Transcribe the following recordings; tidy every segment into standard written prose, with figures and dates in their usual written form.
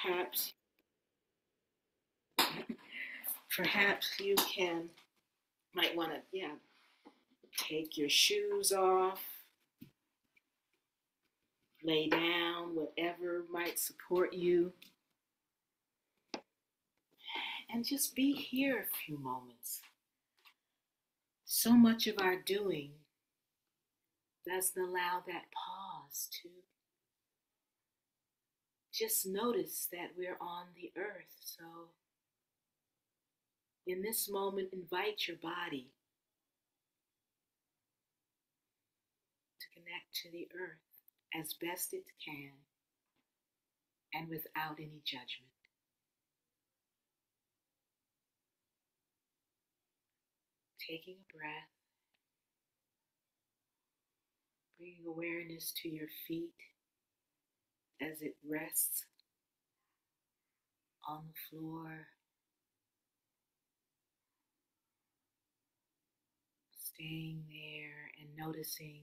perhaps you might want to take your shoes off, lay down, whatever might support you, and just be here a few moments. So much of our doing doesn't allow that pause to just notice that we're on the earth. So in this moment, invite your body to connect to the earth as best it can and without any judgment. Taking a breath, bringing awareness to your feet as it rests on the floor, staying there and noticing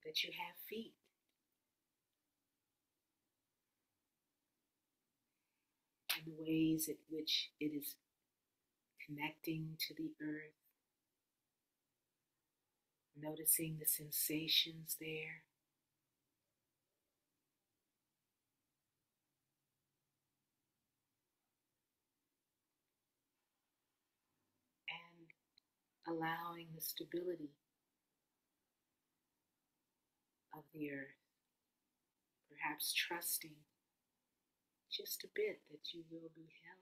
that you have feet. And the ways in which it is connecting to the earth, noticing the sensations there. And allowing the stability of the earth, perhaps trusting just a bit that you will be held.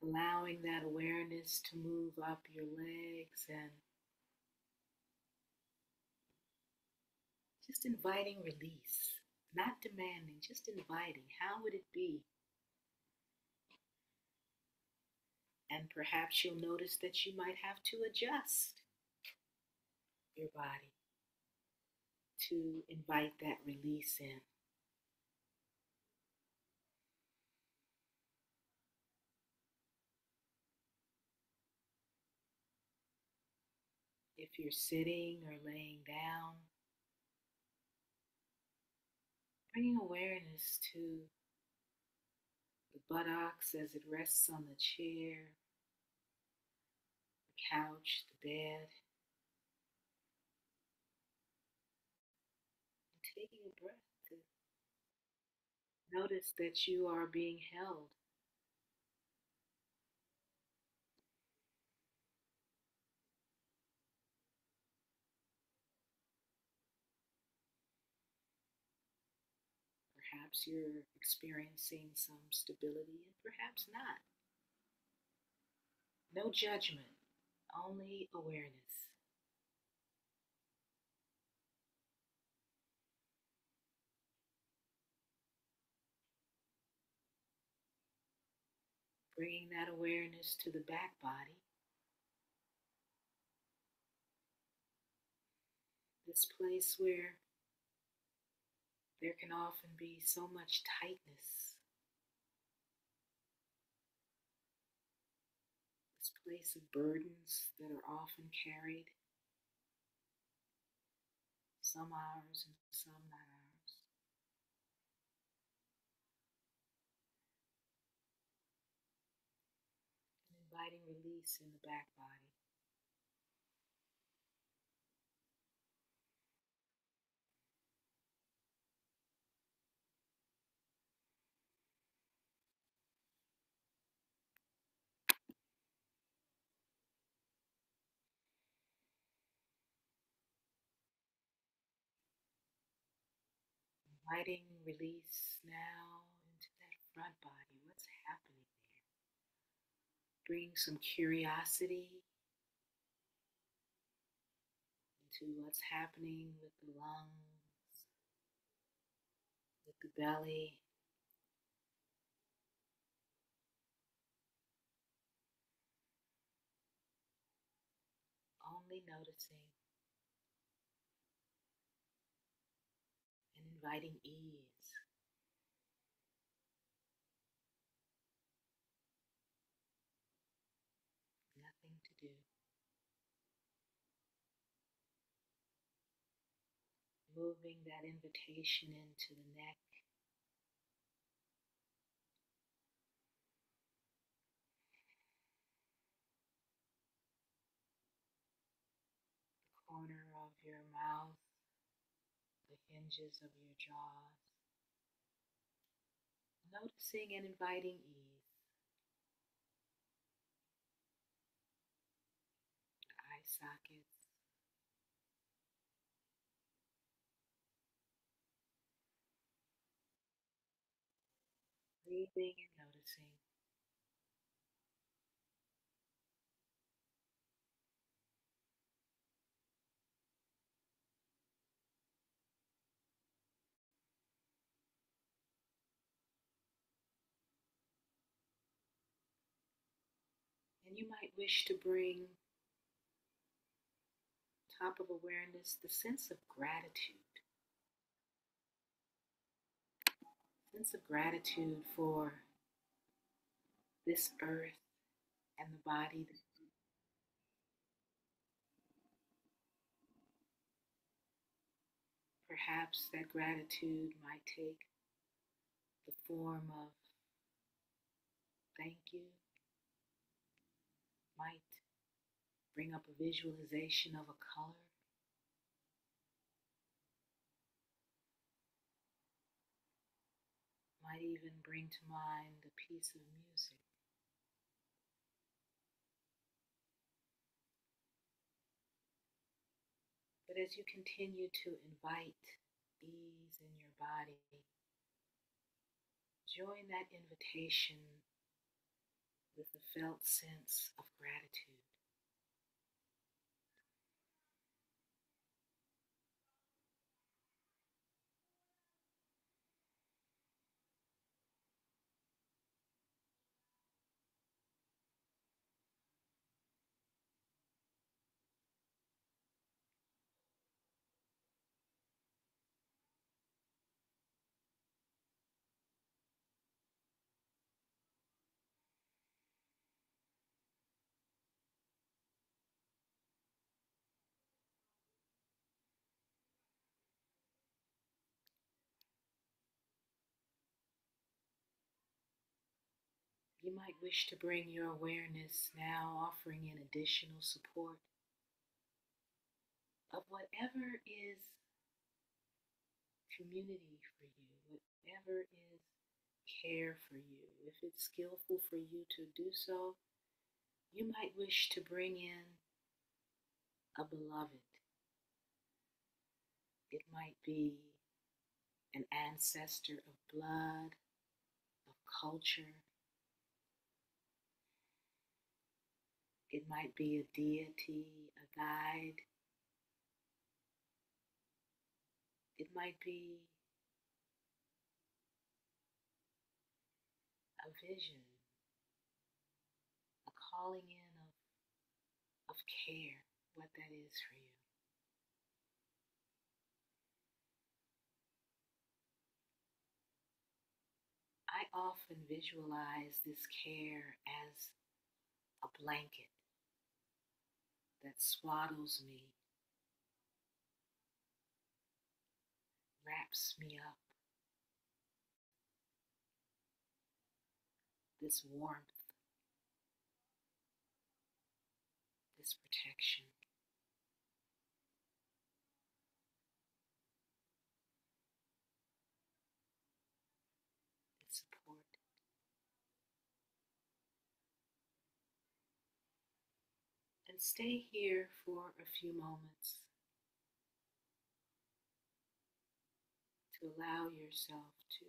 Allowing that awareness to move up your legs and just inviting release, not demanding, just inviting. How would it be? And perhaps you'll notice that you might have to adjust your body to invite that release in. If you're sitting or laying down, bringing awareness to the buttocks as it rests on the chair, the couch, the bed. And taking a breath to notice that you are being held. Perhaps you're experiencing some stability and perhaps not. No judgment, only awareness. Bringing that awareness to the back body. This place where there can often be so much tightness. This place of burdens that are often carried. Some ours and some not ours. And inviting release in the back body. Inviting release now into that front body. What's happening there? Bring some curiosity into what's happening with the lungs, with the belly. Only noticing and inviting ease. Nothing to do. moving that invitation into the neck, the corner of your mouth, the hinges of your jaws, noticing and inviting ease, the eye sockets, breathing and noticing. And you might wish to bring top of awareness the sense of gratitude. Sense of gratitude for this earth and the body. Perhaps that gratitude might take the form of thank you, might bring up a visualization of a color, might even bring to mind a piece of music. But as you continue to invite ease in your body, join that invitation with the felt sense of gratitude. You might wish to bring your awareness now, offering in additional support of whatever is community for you, whatever is care for you. If it's skillful for you to do so, you might wish to bring in a beloved. It might be an ancestor of blood, of culture. It might be a deity, a guide. It might be a vision, a calling in of care, what that is for you. I often visualize this care as a blanket that swaddles me, wraps me up. This warmth, this protection. This support. And stay here for a few moments to allow yourself to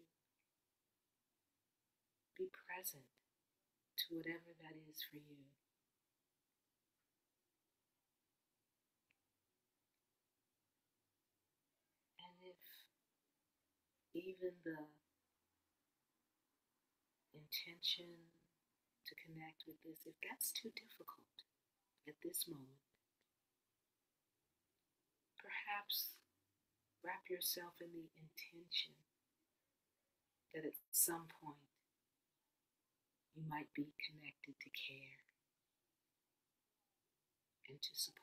be present to whatever that is for you. And if even the intention to connect with this, if that's too difficult at this moment, perhaps wrap yourself in the intention that at some point you might be connected to care and to support.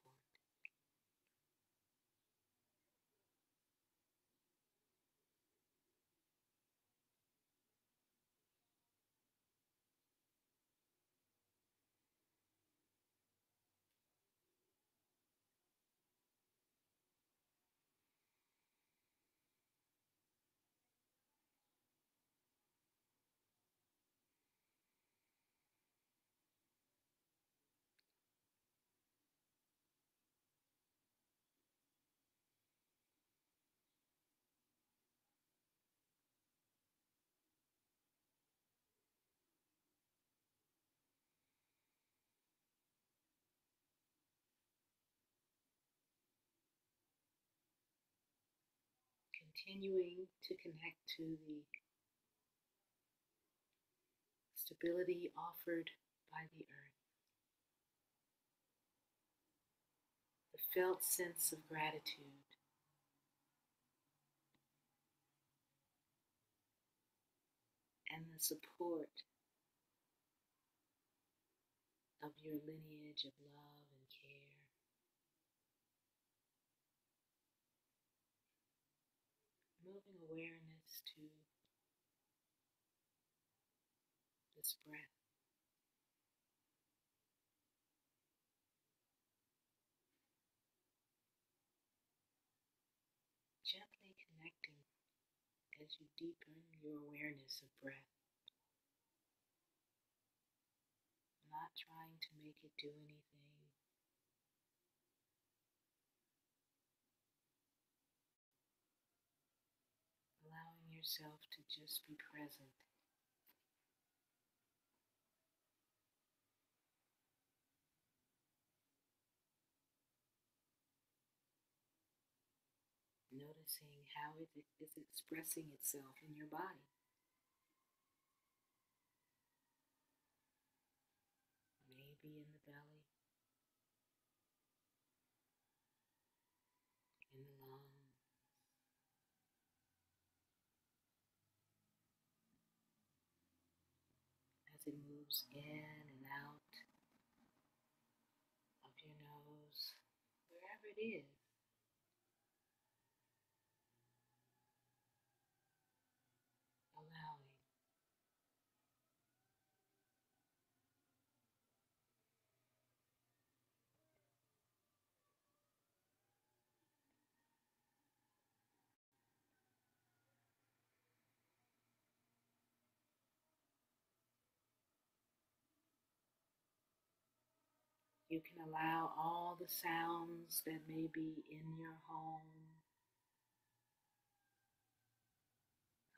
continuing to connect to the stability offered by the earth, the felt sense of gratitude, and the support of your lineage of love and care. Moving awareness to this breath. Gently connecting as you deepen your awareness of breath. Not trying to make it do anything. Allowing yourself to just be present. Noticing how it is expressing itself in your body. Maybe in the belly, in the lungs, as it moves in and out of your nose, wherever it is. Allowing. You can allow all the sounds that may be in your home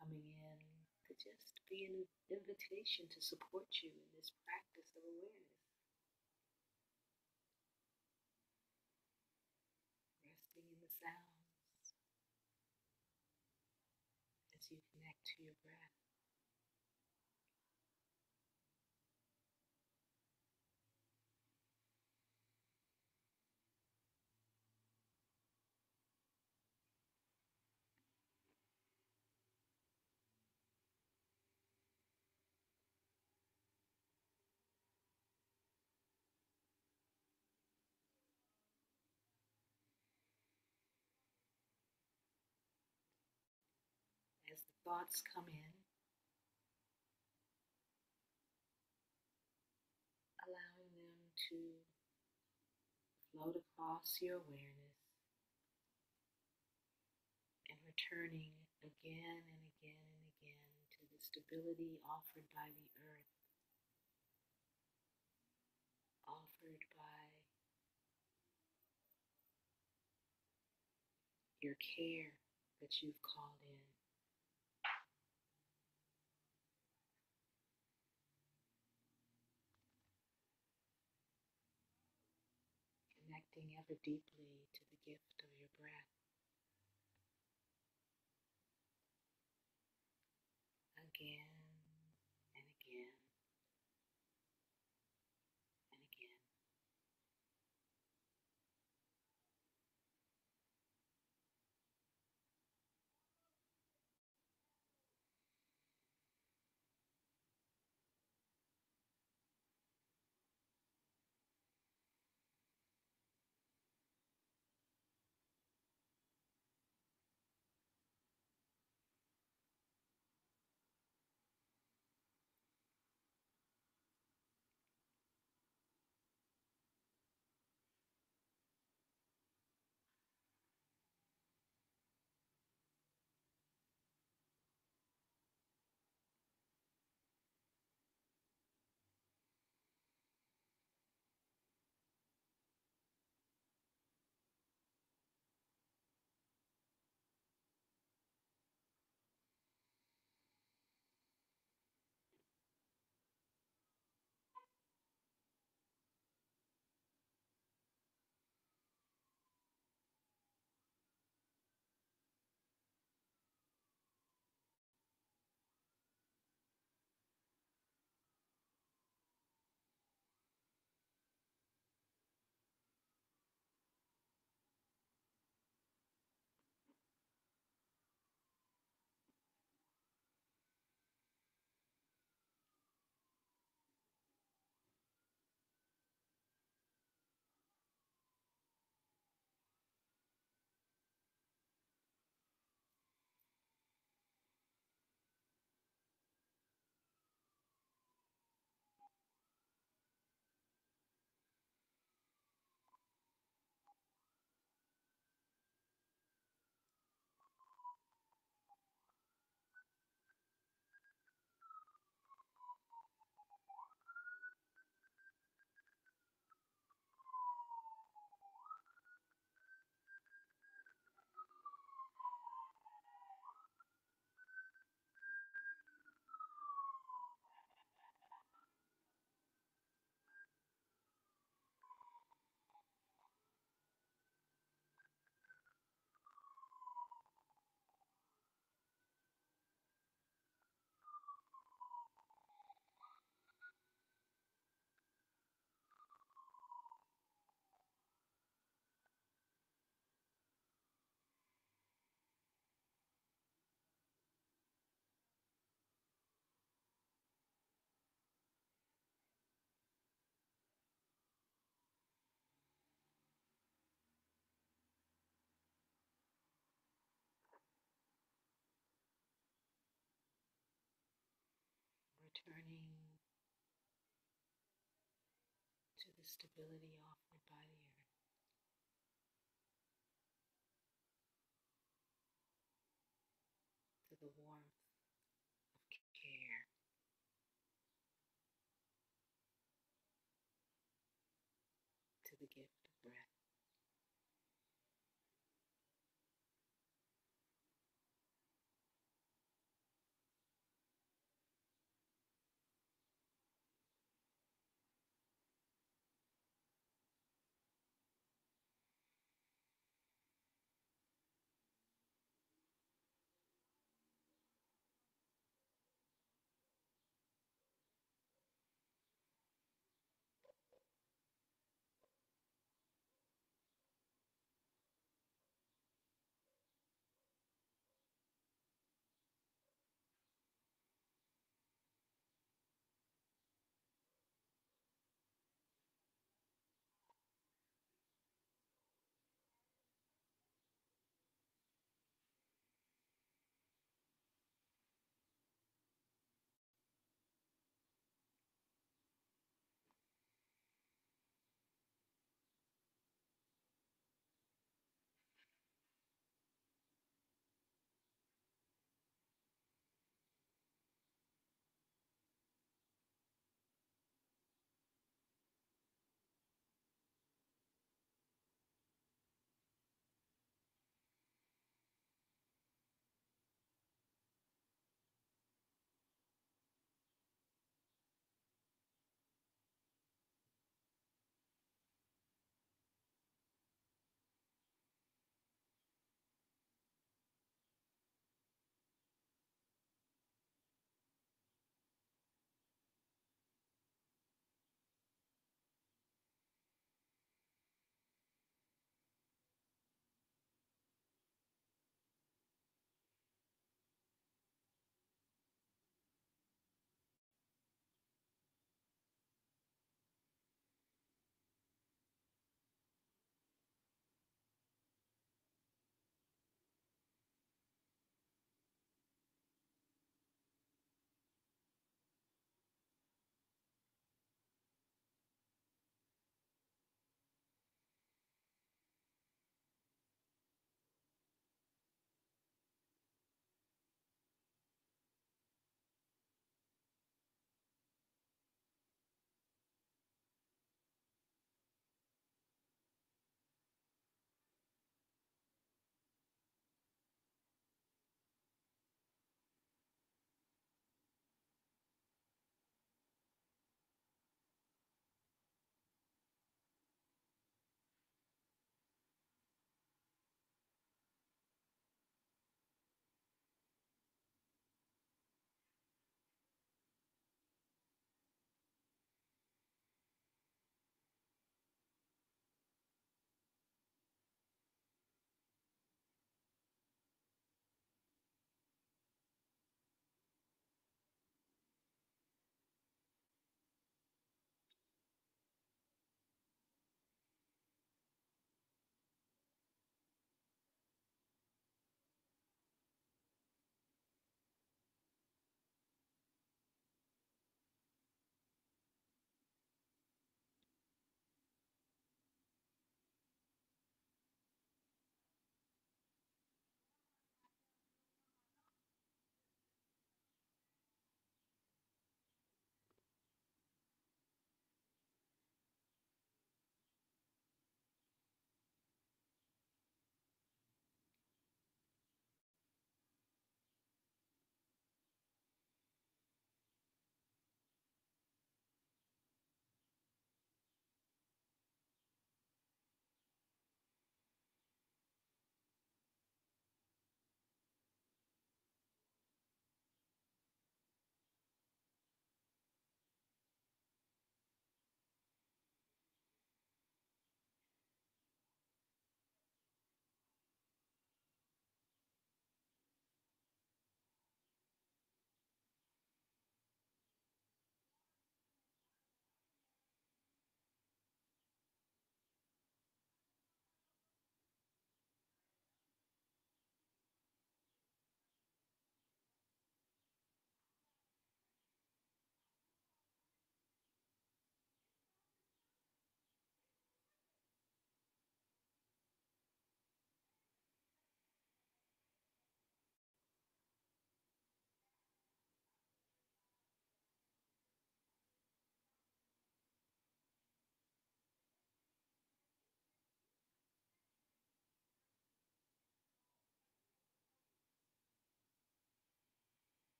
coming in to just be an invitation to support you in this practice of awareness. Resting in the sounds as you connect to your breath. As the thoughts come in, allowing them to float across your awareness and returning again and again and again to the stability offered by the earth, offered by your care that you've called in. Connecting ever deeply to the gift of your breath. Again and again and again. returning to the stability offered by the earth, to the warmth of care, to the gift of breath.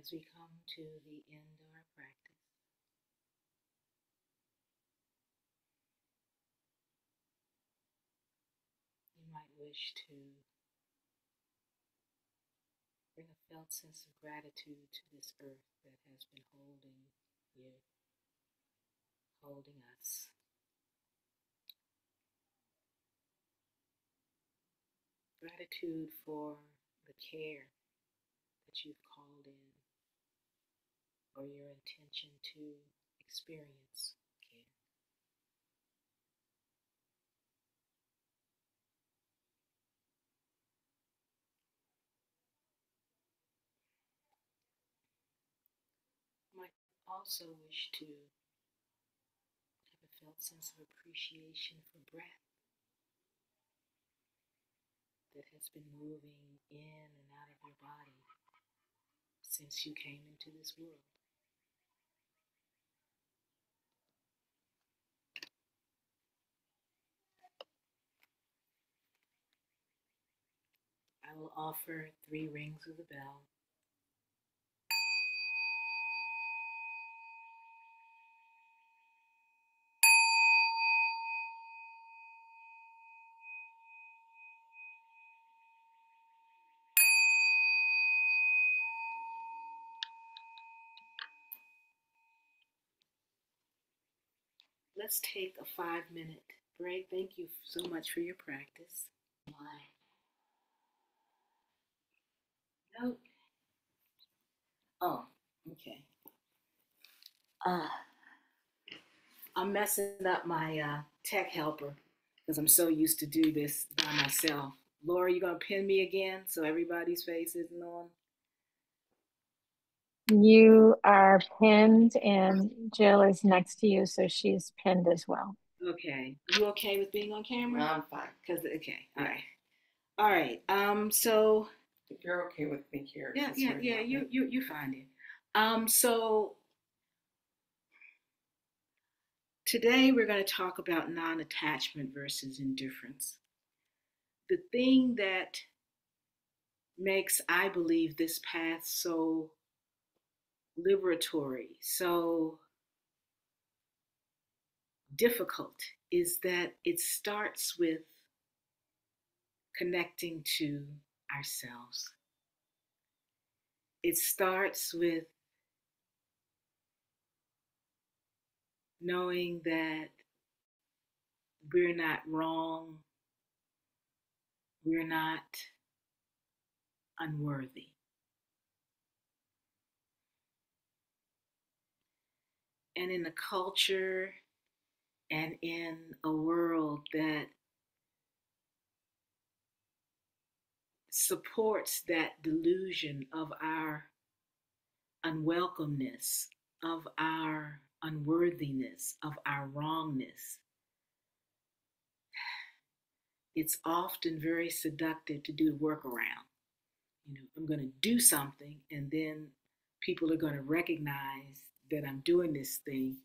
As we come to the end of our practice, you might wish to bring a felt sense of gratitude to this earth that has been holding you, holding us. Gratitude for the care that you've called in, or your intention to experience care. You might also wish to have a felt sense of appreciation for breath that has been moving in and out of your body since you came into this world. I will offer 3 rings of the bell. Let's take a 5-minute break. Thank you so much for your practice. Why? No. Oh, okay. I'm messing up my tech helper because I'm so used to do this by myself. Laura, you gonna pin me again so everybody's face isn't on? You are pinned, and Jill is next to you, so she's pinned as well. Okay. You okay with being on camera? No, I'm fine. Okay. All right. All right. So if you're okay with me here, yeah. You find it. So today we're going to talk about non-attachment versus indifference. The thing that makes, I believe, this path so liberatory, so difficult, is that it starts with connecting to ourselves. It starts with knowing that we're not wrong, we're not unworthy. And in a culture and in a world that supports that delusion of our unwelcomeness, of our unworthiness, of our wrongness, it's often very seductive to do workaround. I'm going to do something, and then people are going to recognize that I'm doing this thing.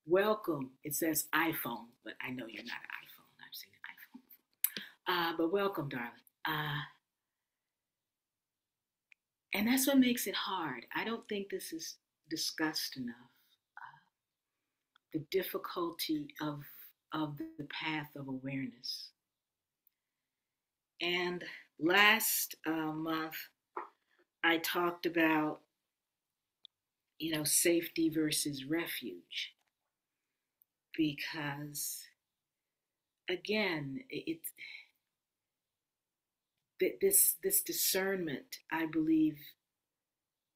Welcome. It says iPhone, but I know you're not an iPhone. I've seen an iPhone. But welcome, darling. And that's what makes it hard. I don't think this is discussed enough. The difficulty of the path of awareness. And last month, I talked about, safety versus refuge. Because, again, this discernment, I believe,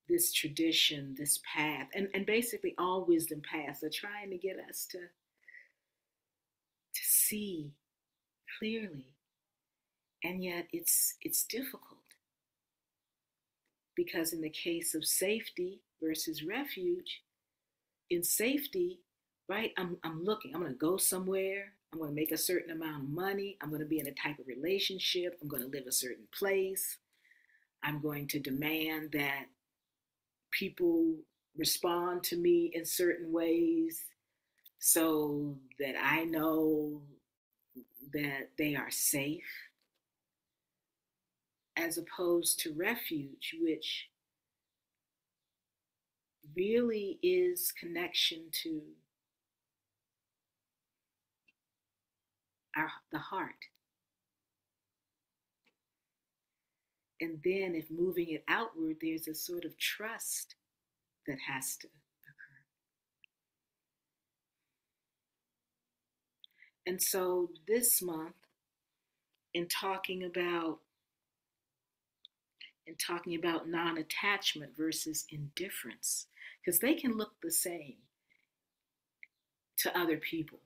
this tradition, this path, and basically all wisdom paths are trying to get us to see clearly. And yet it's difficult. Because in the case of safety versus refuge, in safety, right, I'm looking, I'm going to go somewhere, I'm going to make a certain amount of money, I'm going to be in a type of relationship, I'm going to live a certain place, I'm going to demand that people respond to me in certain ways so that I know that they are safe, as opposed to refuge, which really is connection to the heart. And then if moving it outward, there's a sort of trust that has to occur. And so this month, in talking about non-attachment versus indifference, because they can look the same to other people.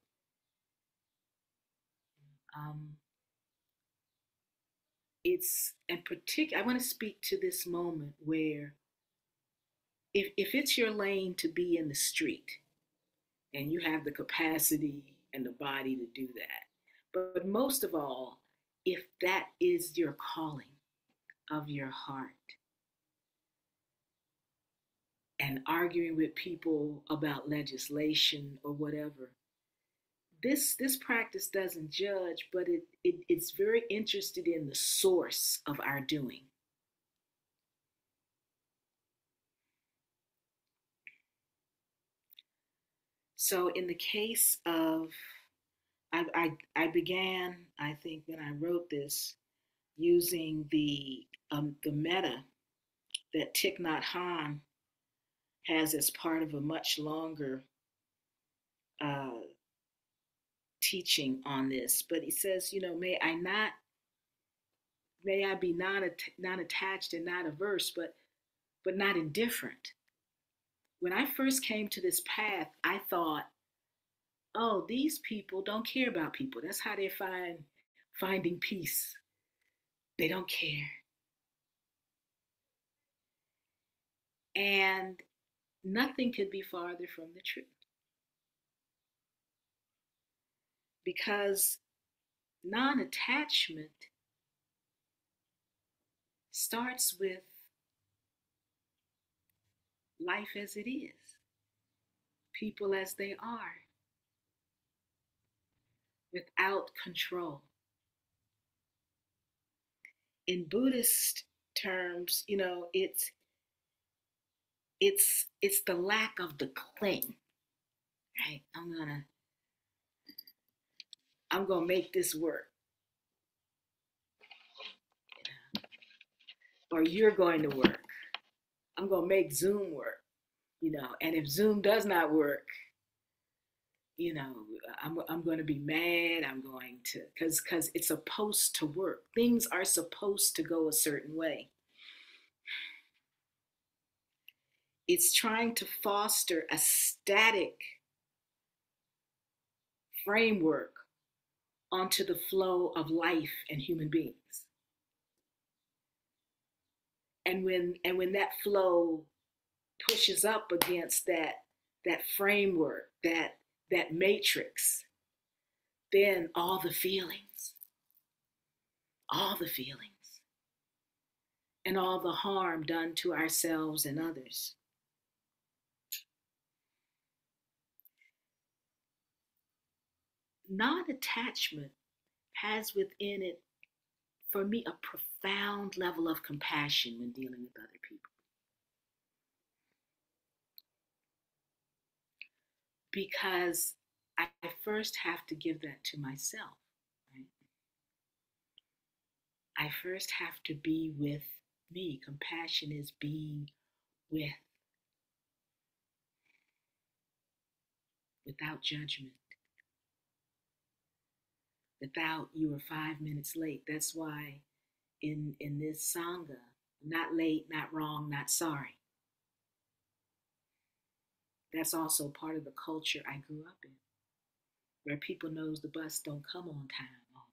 It's in particular, I want to speak to this moment where if it's your lane to be in the street and you have the capacity and the body to do that, but most of all, if that is your calling of your heart, and arguing with people about legislation or whatever, this practice doesn't judge, but it's very interested in the source of our doing. So in the case of, I began, I think when I wrote this, using the metta that Thich Nhat Hanh has as part of a much longer teaching on this. But he says, may I be not attached and not averse, but not indifferent. When I first came to this path, I thought, oh, these people don't care about people. That's how they're finding peace. They don't care. And nothing could be farther from the truth. Because non-attachment starts with life as it is, people as they are, without control. In Buddhist terms, it's the lack of the cling, right? I'm gonna make this work, or you're going to work. I'm gonna make Zoom work, and if Zoom does not work, I'm going to be mad. I'm going to, because it's supposed to work. Things are supposed to go a certain way. It's trying to foster a static framework onto the flow of life and human beings. And when that flow pushes up against that framework, that matrix, then all the feelings, and all the harm done to ourselves and others. Non-attachment has within it, for me, a profound level of compassion when dealing with other people. Because I first have to give that to myself, right? I first have to be with me. Compassion is being with, without judgment, without you were 5 minutes late. That's why in this Sangha, not late, not wrong, not sorry. That's also part of the culture I grew up in, where people knows the bus don't come on time all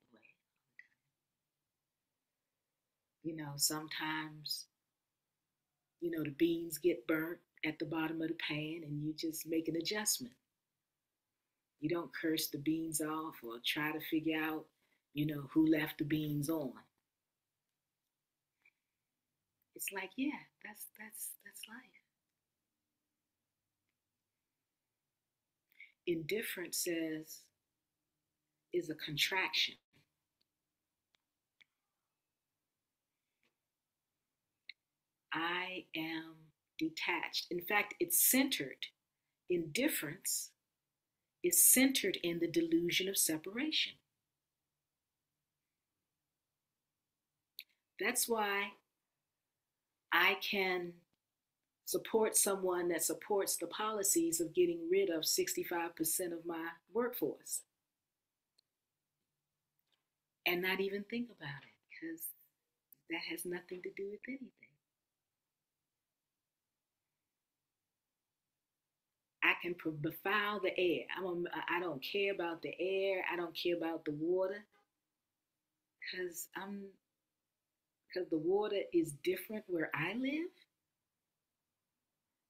the way. Sometimes, the beans get burnt at the bottom of the pan and you just make an adjustment. You don't curse the beans off or try to figure out, who left the beans on. It's like, yeah, that's life. Indifference is a contraction. I am detached. In fact, it's centered. Indifference is centered in the delusion of separation. That's why I can support someone that supports the policies of getting rid of 65% of my workforce and not even think about it, because that has nothing to do with anything. I can befoul the air. I don't care about the air. I don't care about the water, because the water is different where I live.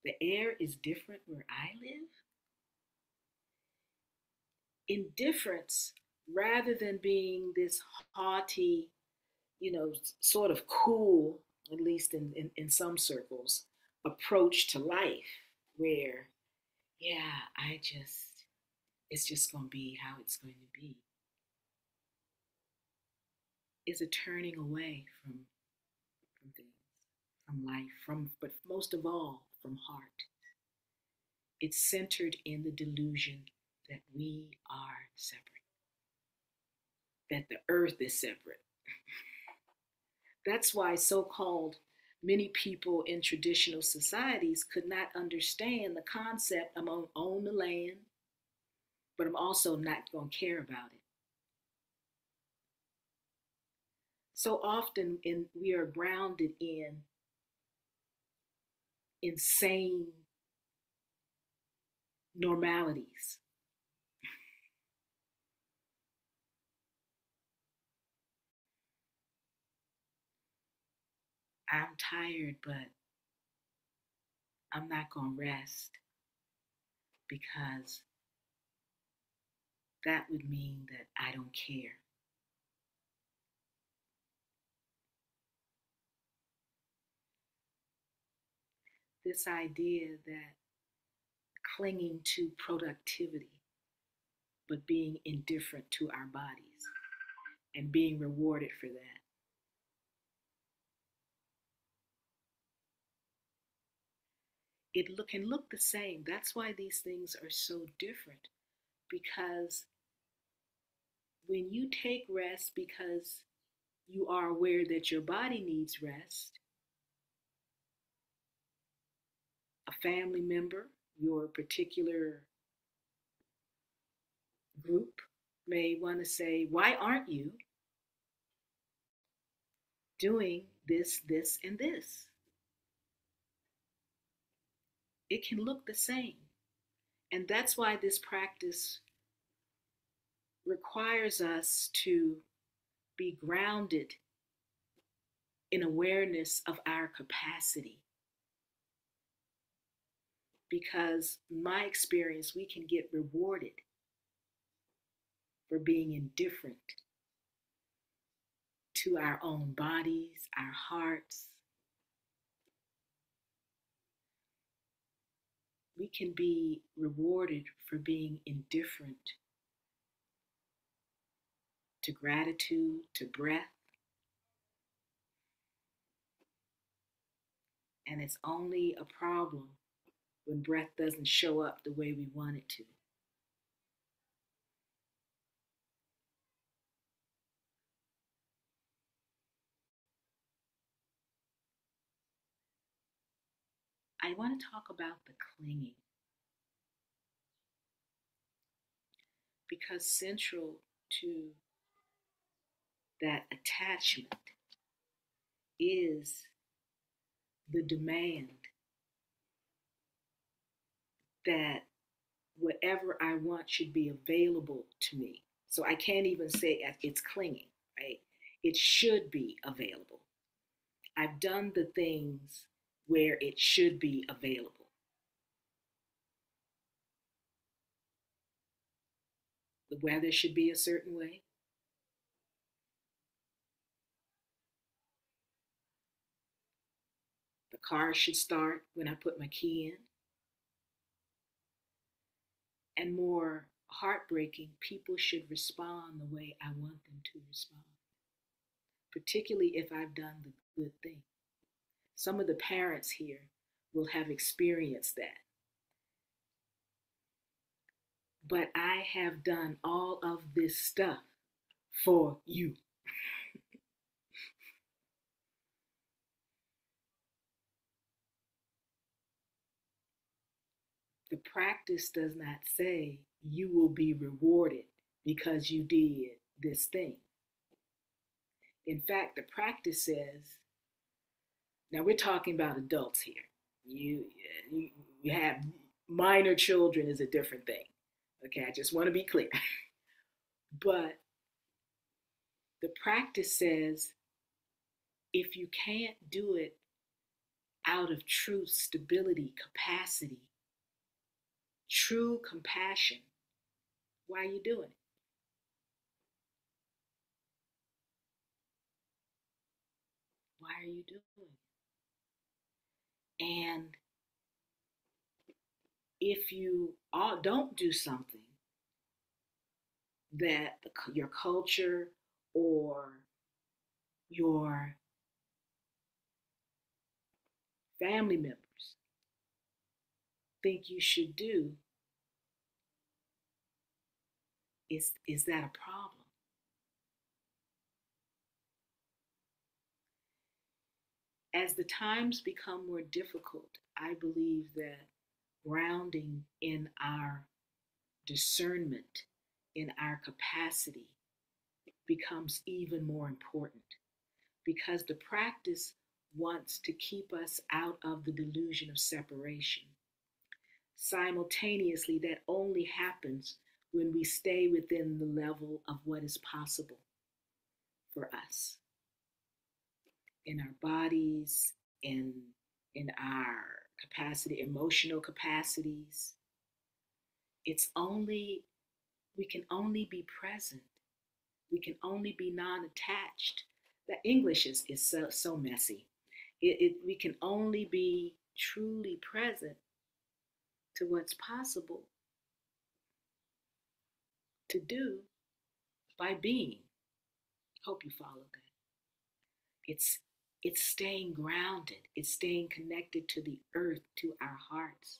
The air is different where I live. Indifference, rather than being this haughty, sort of cool, at least in some circles, approach to life, where, yeah, it's just going to be how it's going to be, is a turning away from things, from life, but most of all, from heart. It's centered in the delusion that we are separate, that the earth is separate. That's why so-called many people in traditional societies could not understand the concept, I'm going to own the land, but I'm also not going to care about it. So often we are grounded in insane normalities. I'm tired, but I'm not going to rest, because that would mean that I don't care. This idea that clinging to productivity, but being indifferent to our bodies and being rewarded for that. It can look the same. That's why these things are so different, because when you take rest because you are aware that your body needs rest, a family member, your particular group may want to say, why aren't you doing this, this, and this? It can look the same. And that's why this practice requires us to be grounded in awareness of our capacity. Because in my experience, we can get rewarded for being indifferent to our own bodies, our hearts. We can be rewarded for being indifferent to gratitude, to breath. And it's only a problem when breath doesn't show up the way we want it to. I want to talk about the clinging, because central to that attachment is the demand that whatever I want should be available to me. So I can't even say it's clinging, right? It should be available. I've done the things where it should be available. The weather should be a certain way. The car should start when I put my key in. And more heartbreaking, people should respond the way I want them to respond, particularly if I've done the good thing. Some of the parents here will have experienced that. But I have done all of this stuff for you. The practice does not say you will be rewarded because you did this thing. In fact, the practice says, now we're talking about adults here. You have minor children is a different thing. Okay, I just want to be clear. But the practice says if you can't do it out of true stability, capacity, true compassion, why are you doing it? Why are you doing it? And if you don't do something that your culture or your family members think you should do, is that a problem? As the times become more difficult, I believe that grounding in our discernment, in our capacity, becomes even more important, because the practice wants to keep us out of the delusion of separation. Simultaneously, that only happens when we stay within the level of what is possible for us in our bodies, in our capacity, emotional capacities. We can only be present. We can only be non-attached. The English is so messy. We can only be truly present to what's possible to do by being. Hope you follow that. It's staying grounded. It's staying connected to the earth, to our hearts,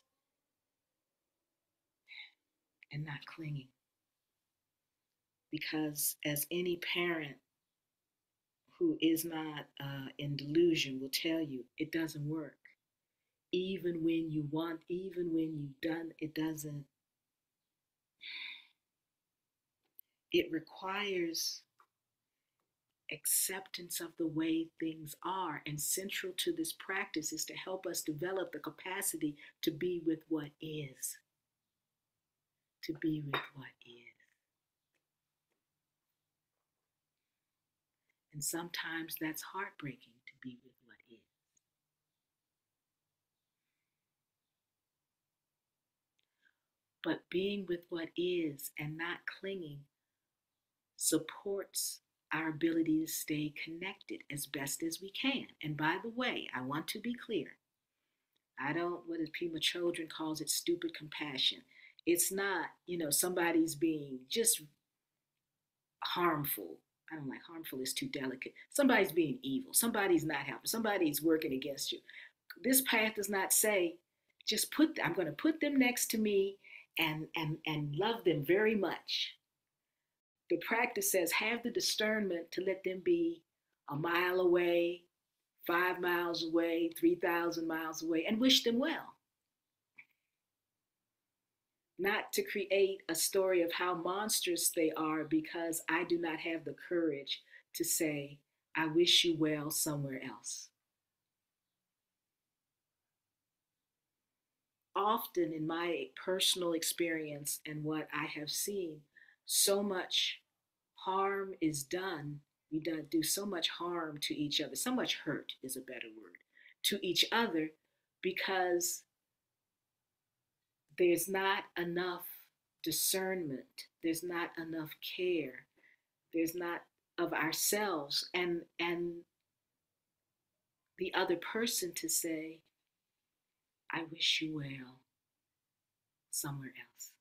and not clinging. Because as any parent who is not in delusion will tell you, it doesn't work. Even when you want, even when you've done, it doesn't. It requires acceptance of the way things are. And central to this practice is to help us develop the capacity to be with what is. To be with what is. And sometimes that's heartbreaking, to be with what is. But being with what is and not clinging supports our ability to stay connected as best as we can. And by the way, I want to be clear. I don't, what Pema Chodron calls it, stupid compassion. It's not, somebody's being just harmful. I don't like harmful, is too delicate. Somebody's being evil. Somebody's not helping. Somebody's working against you. This path does not say, I'm going to put them next to me and love them very much. The practice says, have the discernment to let them be a mile away, 5 miles away, 3,000 miles away, and wish them well. Not to create a story of how monstrous they are, because I do not have the courage to say, I wish you well somewhere else. Often in my personal experience and what I have seen, so much harm is done. We do so much harm to each other. So much hurt is a better word, to each other, because there's not enough discernment. There's not enough care. There's not of ourselves and the other person to say, I wish you well somewhere else.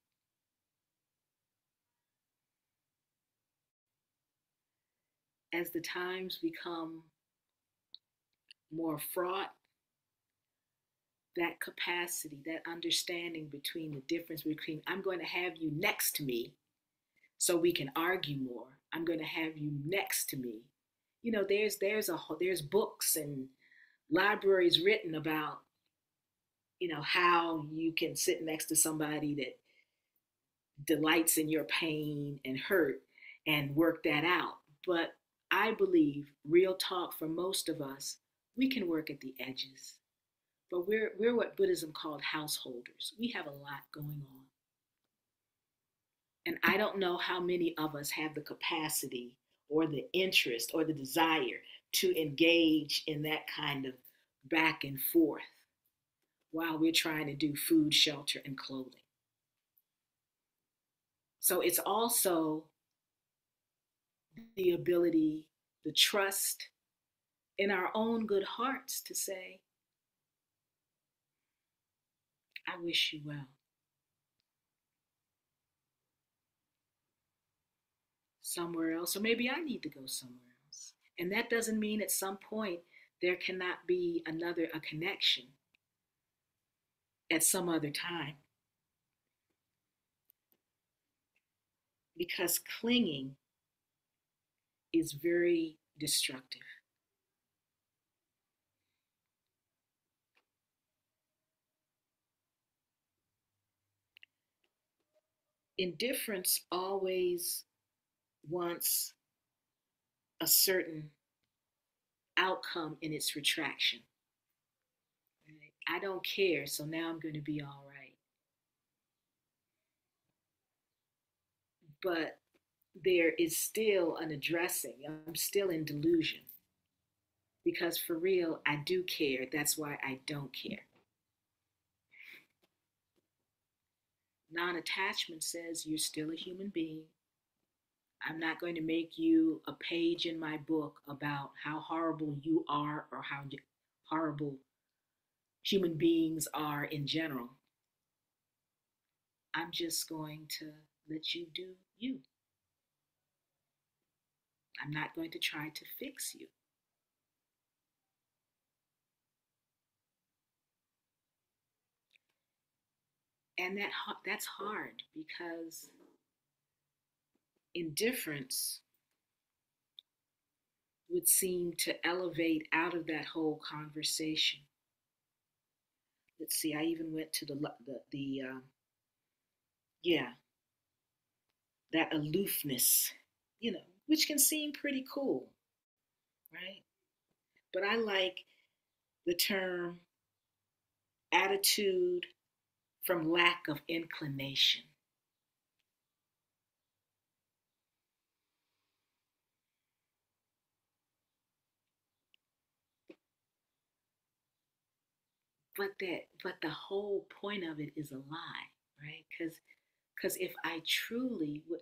As the times become more fraught, that capacity, that understanding between the difference between I'm going to have you next to me so we can argue more. I'm going to have you next to me. You know, there's books and libraries written about, you know, how you can sit next to somebody that delights in your pain and hurt and work that out. But I believe, real talk, for most of us, we can work at the edges. But we're what Buddhism called householders. We have a lot going on. And I don't know how many of us have the capacity or the interest or the desire to engage in that kind of back and forth while we're trying to do food, shelter, and clothing. So it's also the ability, the trust in our own good hearts to say, I wish you well. Somewhere else, or maybe I need to go somewhere else. And that doesn't mean at some point there cannot be a connection at some other time. Because clinging is very destructive. Indifference always wants a certain outcome in its retraction. Right? I don't care, so now I'm going to be all right. But there is still an addressing. I'm still in delusion. Because for real, I do care. That's why I don't care. Non-attachment says you're still a human being. I'm not going to make you a page in my book about how horrible you are or how horrible human beings are in general. I'm just going to let you do you. I'm not going to try to fix you. And that's hard because indifference would seem to elevate out of that whole conversation. Let's see, I even went to that aloofness, you know, which can seem pretty cool, right? But I like the term attitude from lack of inclination. But the whole point of it is a lie, right? Because if I truly would,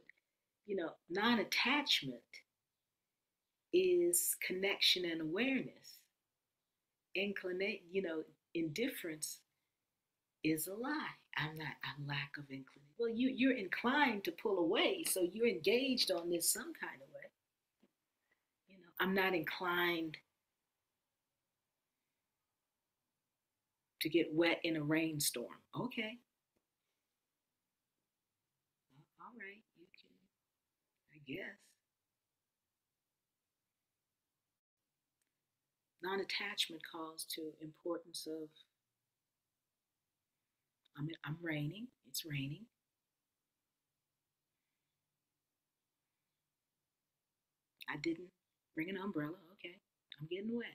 you know, non-attachment is connection and awareness. Indifference is a lie. I'm lack of inclination. Well, you're inclined to pull away, so you're engaged on this some kind of way. You know, I'm not inclined to get wet in a rainstorm. Okay. All right, you can, I guess. Non-attachment calls to importance of I'm raining. It's raining. I didn't bring an umbrella. Okay, I'm getting wet.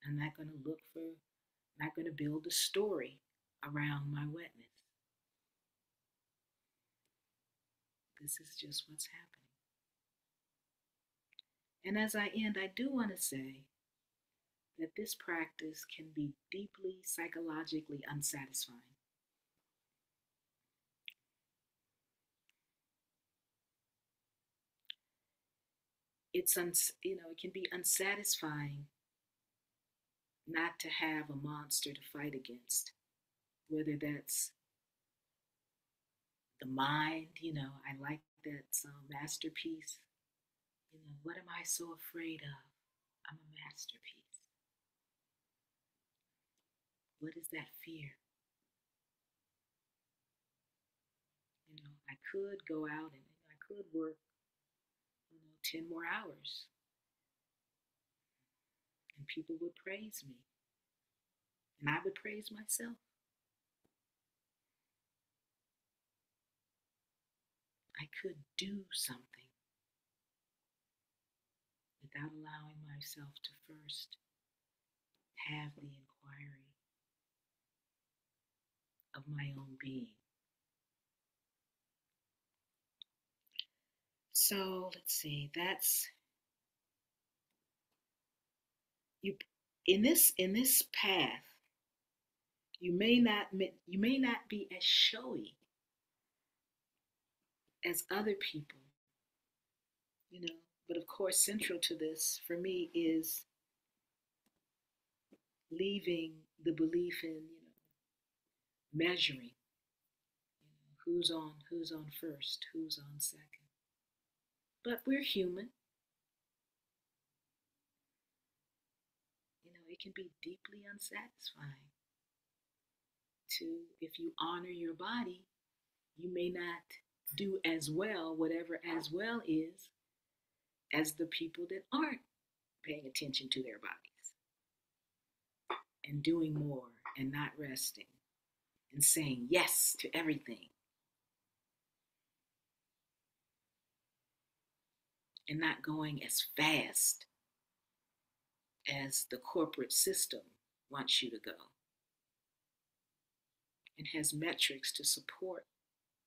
I'm not going to not going to build a story around my wetness. This is just what's happening. And as I end, I do want to say that this practice can be deeply psychologically unsatisfying. It can be unsatisfying not to have a monster to fight against, whether that's the mind. I like that masterpiece, You know, what am I so afraid of? I'm a masterpiece. What is that fear? You know, I could go out and I could work, 10 more hours and people would praise me and I would praise myself. I could do something without allowing myself to first have the inquiry of my own being. So let's see, that's you in this path. You may not be as showy as other people, but of course central to this for me is leaving the belief in, measuring, who's on first, who's on second. But we're human. It can be deeply unsatisfying if you honor your body, you may not do as well, whatever as well is, as the people that aren't paying attention to their bodies and doing more and not resting and saying yes to everything and not going as fast as the corporate system wants you to go and has metrics to support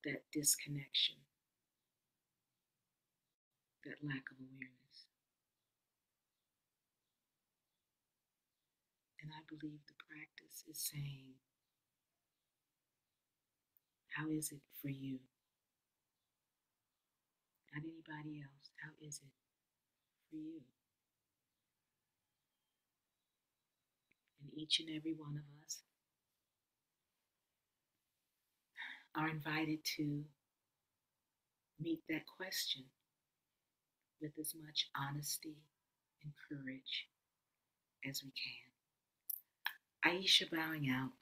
that disconnection, that lack of awareness. And I believe the practice is saying, how is it for you? Not anybody else. How is it for you? And each and every one of us are invited to meet that question with as much honesty and courage as we can. Ayesha bowing out.